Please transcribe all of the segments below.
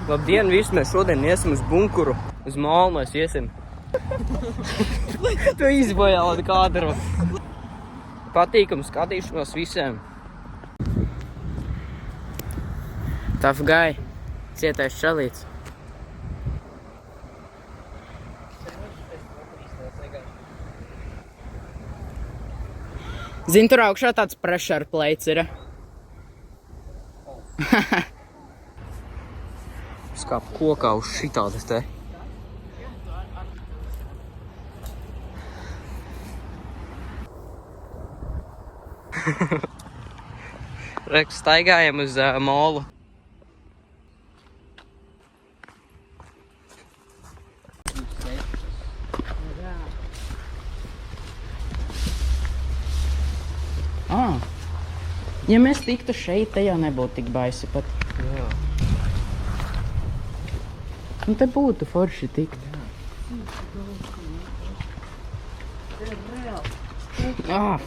Labdien, visi mēs šodien iesim uz bunkuru. Uz mālu mēs iesim. Tu izbojāli kadru. Patīkamu skatīšanos visiem. Tough guy. Cietais čalīts. Zini, tur augšā tāds pressure plates ir. Skāp kokā uz šitādas te. Reku staigājam uz molu. Ja mēs tiktu šeit, te jau nebūtu tik baisi pat. Jā. Nu te būtu forši tikt.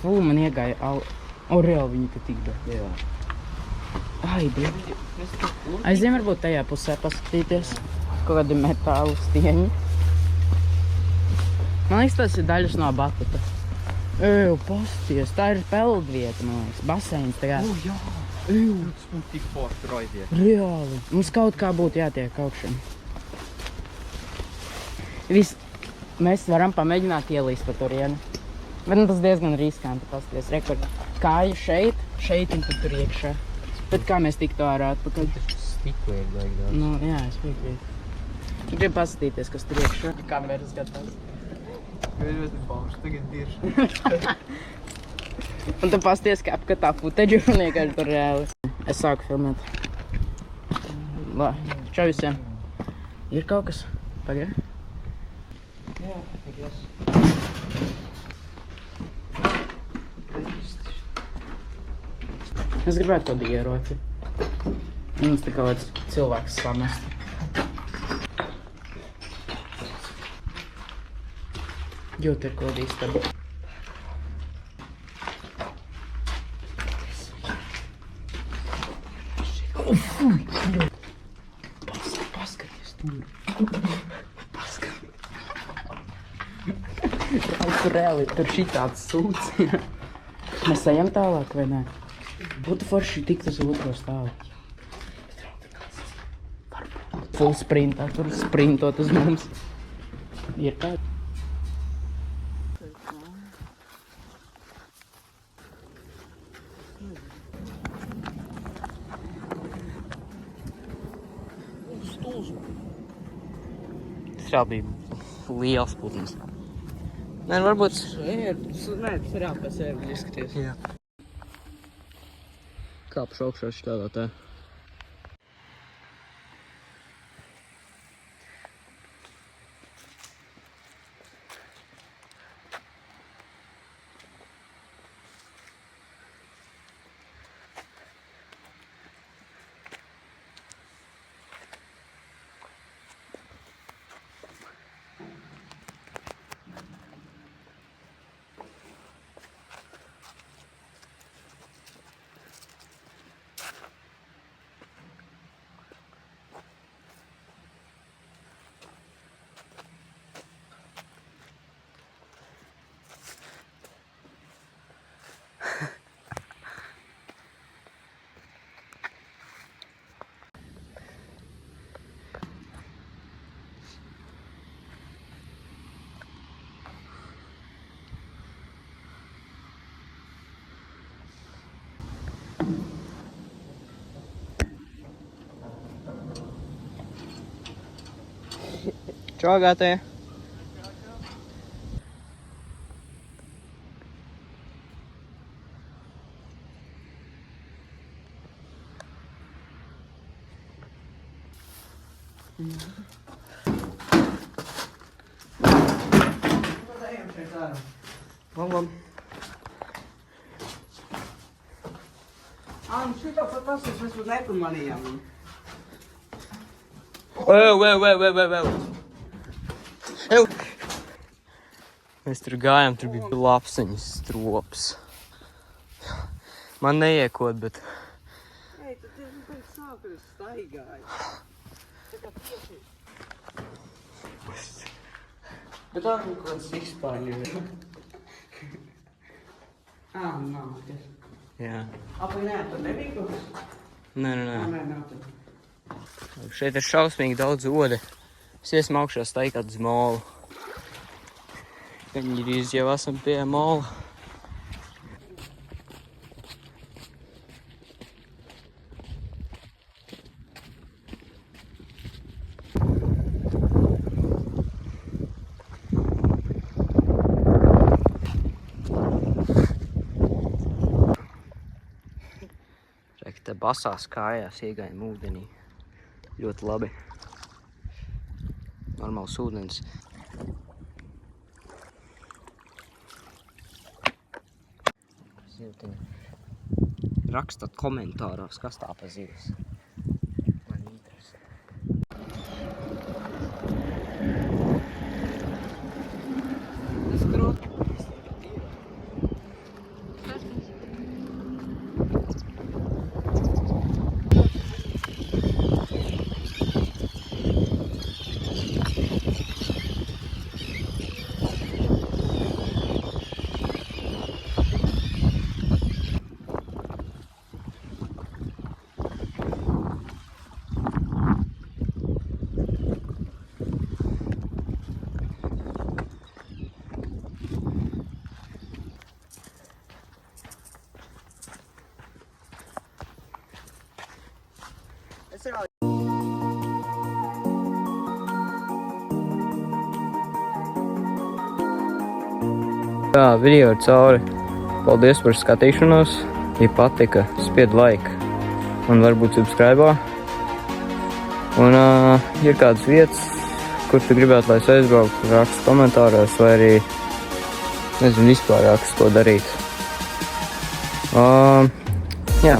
Fū, man iegāja reāli viņi te tikda. Jā. Ai, bļaļ. Aiziem varbūt tajā pusē paskatīties. Kaut kādi metālu stieņi. Man liekas, tas ir daļas no batata. Pasties, tā ir peldvieta, man liekas, baseins tagad. Jā, tas man tik forši raidiet. Reāli, mums kaut kā būtu jātiek augšiem. Mēs varam pamēģināt ielīst pa turieni. Bet tas diezgan riskanti, pasties, rekord. Kāju šeit un tad tur iekšā. Bet kā mēs tiktu ārā atpakaļ? Stiklīgi vajag daudz. Nu, jā, es piekrītu. Gribu paskatīties, kas tur iekšā. Kameras gatavs. Vēļot bauši, tagad dirši. Un tu pasties, ka apkatā footage un vienkārši tur reāli. Es sāku filmēt. Čau visiem. Ir kaut kas? Pagaid. Jā, pagaid. Es gribētu to ieroci. Mums te kaut kāds cilvēks samest. Jūt ir kaut īstaba. Paskaties tur. Tur reāli, tur šitāds sūds. Mēs ejam tālāk, vai ne? Būtu forši tikt uz otro stāvu. Full sprintā, tur sprintot uz mums. Ir tā. Tas bija liels putns. Nē, varbūt... Nē, tas ir pēc sevi izskaties. Jā. Kāpšu augšā šitādā tā. Čau, gātie! Labi. Nu šito pat pasties, mēs pat nepamanījām. Mēs tur gājām, tur bija lapseņas strops. Man neiekot, bet... Ei, tad pēc sākuma staigāju. Bet tā kaut kāds izpārļi. Nav. Jā. Apai nē, tur nebija kaut kas? Nē. Nē, nav tur. Šeit ir šausmīgi daudz ode. Es iesim augšā staigāt uz molu. Gaņģirīz jau esam pie mola. Te basās kājās iegājam ūdenī. Ļoti labi. Normāls ūdens. Rakstat komentāros, kas tā pa zivs. Man interesē. Tas grūti. Tā, video ir cauri. Paldies par skatīšanos. Ja patika, spied like un varbūt subscribe. Un ir kādas vietas, kur tu gribētu, lai es aizbrauktu, rakstu komentāros vai arī, nezinu, vispār rakstu, ko darīt. Jā.